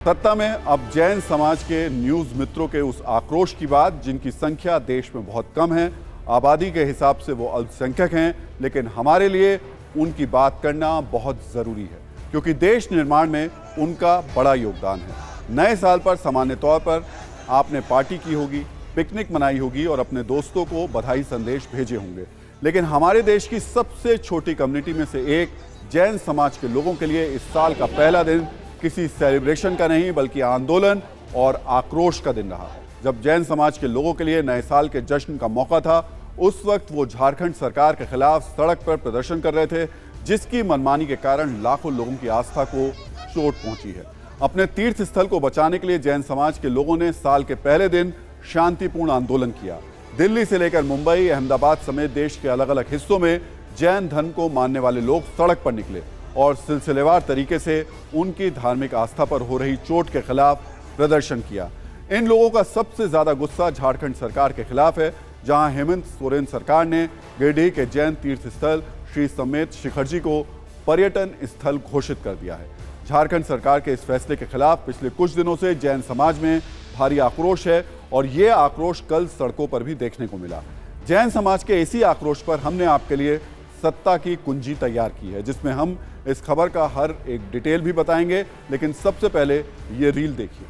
सत्ता में अब जैन समाज के न्यूज मित्रों के उस आक्रोश की बात, जिनकी संख्या देश में बहुत कम है, आबादी के हिसाब से वो अल्पसंख्यक हैं, लेकिन हमारे लिए उनकी बात करना बहुत जरूरी है क्योंकि देश निर्माण में उनका बड़ा योगदान है। नए साल पर सामान्य तौर पर आपने पार्टी की होगी, पिकनिक मनाई होगी और अपने दोस्तों को बधाई संदेश भेजे होंगे, लेकिन हमारे देश की सबसे छोटी कम्युनिटी में से एक जैन समाज के लोगों के लिए इस साल का पहला दिन किसी सेलिब्रेशन का नहीं बल्कि आंदोलन और आक्रोश का दिन रहा। जब जैन समाज के लोगों के लिए नए साल के जश्न का मौका था, उस वक्त वो झारखंड सरकार के खिलाफ सड़क पर प्रदर्शन कर रहे थे, जिसकी मनमानी के कारण लाखों लोगों की आस्था को चोट पहुंची है। अपने तीर्थ स्थल को बचाने के लिए जैन समाज के लोगों ने साल के पहले दिन शांतिपूर्ण आंदोलन किया। दिल्ली से लेकर मुंबई, अहमदाबाद समेत देश के अलग अलग हिस्सों में जैन धर्म को मानने वाले लोग सड़क पर निकले और सिलसिलेवार तरीके से उनकी धार्मिक आस्था पर हो रही चोट के खिलाफ प्रदर्शन किया। इन लोगों का सबसे ज्यादा गुस्सा झारखंड सरकार के खिलाफ है, जहां हेमंत सोरेन सरकार ने गिरिडीह के जैन तीर्थ स्थल श्री समेत शिखरजी को पर्यटन स्थल घोषित कर दिया है। झारखंड सरकार के इस फैसले के खिलाफ पिछले कुछ दिनों से जैन समाज में भारी आक्रोश है और ये आक्रोश कल सड़कों पर भी देखने को मिला। जैन समाज के इसी आक्रोश पर हमने आपके लिए सत्ता की कुंजी तैयार की है, जिसमें हम इस खबर का हर एक डिटेल भी बताएंगे, लेकिन सबसे पहले ये रील देखिए।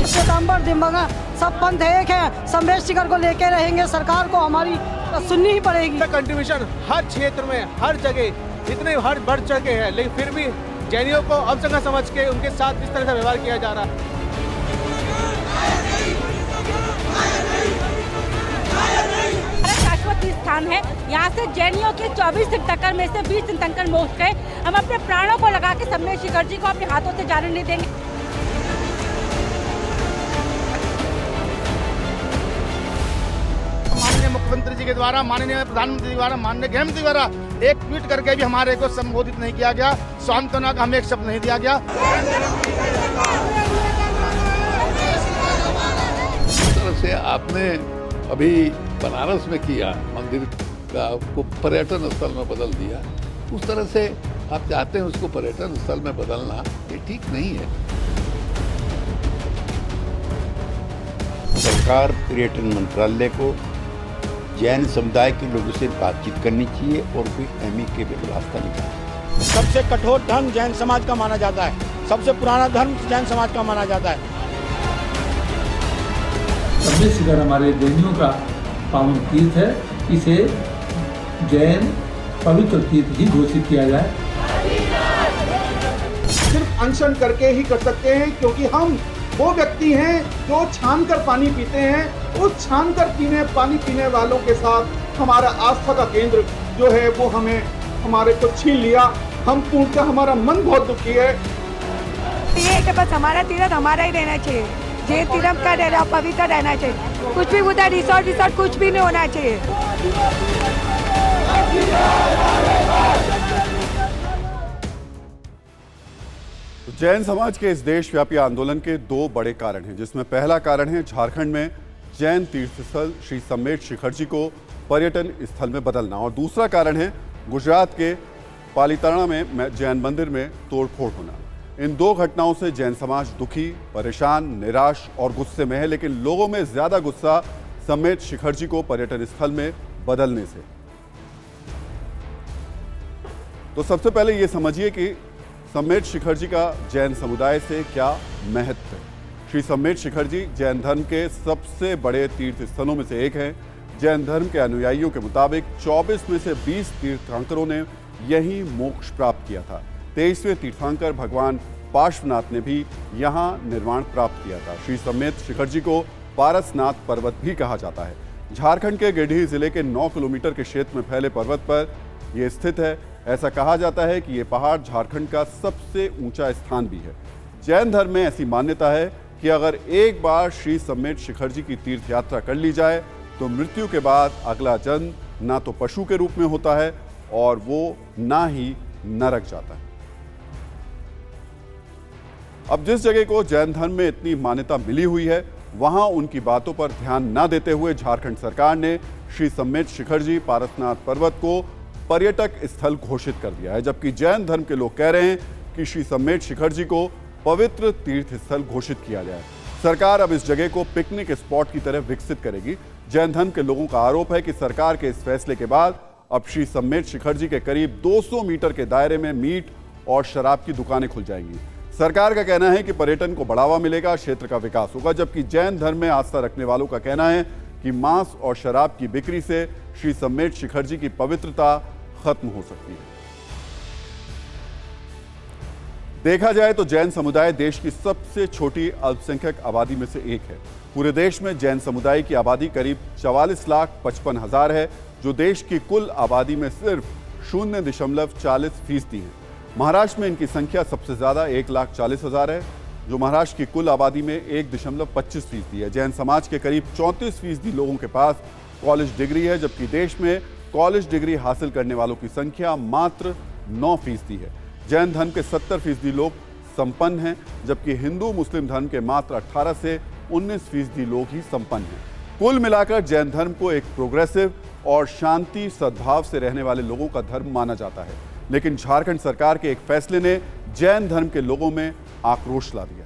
सितंबर दिम्बगा सब पंथ एक है, समेत शिखर को लेके रहेंगे। सरकार को हमारी सुननी ही पड़ेगी। कंट्रीब्यूशन हर क्षेत्र में, हर जगह इतने हर बढ़ चढ़ के है, लेकिन फिर भी जैनियों को अल्पसंख्यक समझ के उनके साथ इस तरह से व्यवहार किया जा रहा है। शाश्वत स्थान है, यहाँ से जैनियों के 24 तीर्थंकर में से 20 तीर्थंकर मोक्ष गए। हम अपने प्राणों को लगा के समेत शिखर जी को अपने हाथों से जाने नहीं देंगे। माननीय मुख्यमंत्री जी के द्वारा, माननीय प्रधानमंत्री द्वारा, माननीय गृहमंत्री द्वारा एक ट्वीट करके भी हमारे को संबोधित नहीं किया गया, सांत्वना का हमें एक शब्द नहीं दिया गया। इस तरह से आपने अभी बनारस में किया, मंदिर का को पर्यटन स्थल में बदल दिया, उस तरह से आप चाहते हैं उसको पर्यटन स्थल में बदलना, ये ठीक नहीं है। सरकार पर्यटन मंत्रालय को जैन समुदाय के लोगों से बातचीत करनी चाहिए और कोई एमिकेबल रास्ता निकालना। सबसे कठोर धर्म जैन समाज का माना जाता है, सबसे पुराना धर्म जैन समाज का माना जाता है। समेत शिखर हमारे जैनियों का पावन तीर्थ है, इसे जैन पवित्र तीर्थ ही घोषित किया जाए। सिर्फ अनशन करके ही कर सकते हैं, क्योंकि हम वो व्यक्ति हैं जो छान कर पानी पीते हैं। उस छान कर पानी पीने वालों के साथ हमारा आस्था का केंद्र जो है वो हमारे को छीन लिया। हम पूर्णतः, हमारा मन बहुत दुखी है। ये कि बस हमारा तीर्थ हमारा ही रहना चाहिए, ये तीर्थ का रहना पवित्र रहना चाहिए। कुछ भी उधर रिसोर्ट कुछ भी नहीं होना चाहिए। जैन समाज के इस देशव्यापी आंदोलन के दो बड़े कारण हैं, जिसमें पहला कारण है झारखंड में जैन तीर्थस्थल श्री समेत शिखरजी को पर्यटन स्थल में बदलना, और दूसरा कारण है गुजरात के पालिताना में जैन मंदिर में तोड़फोड़ होना। इन दो घटनाओं से जैन समाज दुखी, परेशान, निराश और गुस्से में है, लेकिन लोगों में ज्यादा गुस्सा समेत शिखरजी को पर्यटन स्थल में बदलने से। तो सबसे पहले ये समझिए कि समेत शिखरजी का जैन समुदाय से क्या महत्व है। श्री समेत शिखरजी जैन धर्म के सबसे बड़े तीर्थ स्थलों में से एक है। जैन धर्म के अनुयायियों के मुताबिक 24 में से 20 तीर्थंकरों ने यहीं मोक्ष प्राप्त किया था। 23वें तीर्थंकर भगवान पार्श्वनाथ ने भी यहाँ निर्वाण प्राप्त किया था। श्री समेत शिखरजी को पारसनाथ पर्वत भी कहा जाता है। झारखंड के गिरिडीह जिले के 9 किलोमीटर के क्षेत्र में फैले पर्वत पर यह स्थित है। ऐसा कहा जाता है कि ये पहाड़ झारखंड का सबसे ऊंचा स्थान भी है। जैन धर्म में ऐसी मान्यता है कि अगर एक बार श्री समेत शिखरजी की तीर्थ यात्रा कर ली जाए तो मृत्यु के बाद अगला जन्म ना तो पशु के रूप में होता है और वो ना ही नरक जाता है। अब जिस जगह को जैन धर्म में इतनी मान्यता मिली हुई है, वहां उनकी बातों पर ध्यान न देते हुए झारखंड सरकार ने श्री सम्मेत शिखर जी पारसनाथ पर्वत को पर्यटक स्थल घोषित कर दिया है, जबकि जैन धर्म के लोग कह रहे हैं कि श्री सम्मेत शिखर जी को पवित्र तीर्थ स्थल घोषित किया जाए। सरकार अब इस जगह को पिकनिक स्पॉट की तरह विकसित करेगी। जैन धर्म के लोगों का आरोप है कि सरकार के इस फैसले के बाद अब श्री सम्मेत शिखर जी के करीब 200 मीटर के दायरे में मीट और शराब की दुकानें खुल जाएंगी। सरकार का कहना है कि पर्यटन को बढ़ावा मिलेगा, क्षेत्र का विकास होगा, जबकि जैन धर्म में आस्था रखने वालों का कहना है कि मांस और शराब की बिक्री से श्री सम्मेत शिखर जी की पवित्रता खत्म हो सकती है। देखा जाए तो जैन समुदाय देश की सबसे छोटी अल्पसंख्यक आबादी में से एक है। पूरे देश में जैन समुदाय की आबादी करीब 44,55,000 है, जो देश की कुल आबादी में सिर्फ 0.40% है। महाराष्ट्र में इनकी संख्या सबसे ज्यादा 1,40,000 है, जो महाराष्ट्र की कुल आबादी में 1.25% है। जैन समाज के करीब 34% लोगों के पास कॉलेज डिग्री है, जबकि देश में कॉलेज डिग्री हासिल करने वालों की संख्या मात्र 9% है। जैन धर्म के 70% लोग संपन्न हैं, जबकि हिंदू मुस्लिम धर्म के मात्र 18 से 19% लोग ही संपन्न हैं। कुल मिलाकर जैन धर्म को एक प्रोग्रेसिव और शांति सद्भाव से रहने वाले लोगों का धर्म माना जाता है, लेकिन झारखंड सरकार के एक फैसले ने जैन धर्म के लोगों में आक्रोश ला दिया।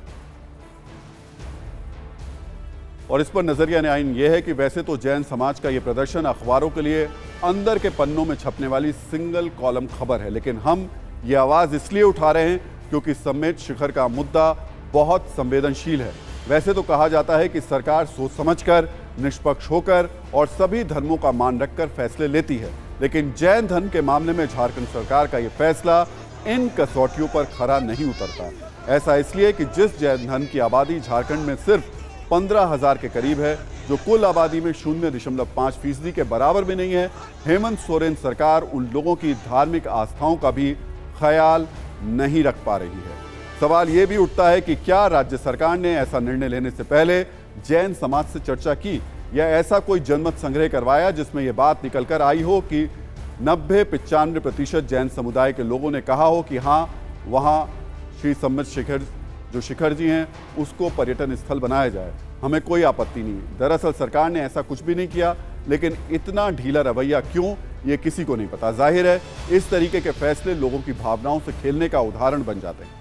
और इस पर नजरिया न्यायन यह है कि वैसे तो जैन समाज का यह प्रदर्शन अखबारों के लिए अंदर के पन्नों में छपने वाली सिंगल कॉलम खबर है, लेकिन हम ये आवाज इसलिए उठा रहे हैं क्योंकि सम्मेत शिखर का मुद्दा बहुत संवेदनशील है। वैसे तो कहा जाता है कि सरकार सोच समझकर, निष्पक्ष होकर और सभी धर्मों का मान रखकर फैसले लेती है, लेकिन जैन धर्म के मामले में झारखंड सरकार का यह फैसला इन कसौटियों पर खरा नहीं उतरता। ऐसा इसलिए कि जिस जैन धर्म की आबादी झारखंड में सिर्फ 15,000 के करीब है, जो कुल आबादी में 0.5% के बराबर भी नहीं है, हेमंत सोरेन सरकार उन लोगों की धार्मिक आस्थाओं का भी ख्याल नहीं रख पा रही है। सवाल यह भी उठता है कि क्या राज्य सरकार ने ऐसा निर्णय लेने से पहले जैन समाज से चर्चा की या ऐसा कोई जनमत संग्रह करवाया जिसमें यह बात निकलकर आई हो कि 90-95% जैन समुदाय के लोगों ने कहा हो कि हाँ, वहाँ श्री सम्मेत शिखर जो शिखर जी हैं उसको पर्यटन स्थल बनाया जाए, हमें कोई आपत्ति नहीं। दरअसल सरकार ने ऐसा कुछ भी नहीं किया, लेकिन इतना ढीला रवैया क्यों, ये किसी को नहीं पता। जाहिर है इस तरीके के फैसले लोगों की भावनाओं से खेलने का उदाहरण बन जाते हैं।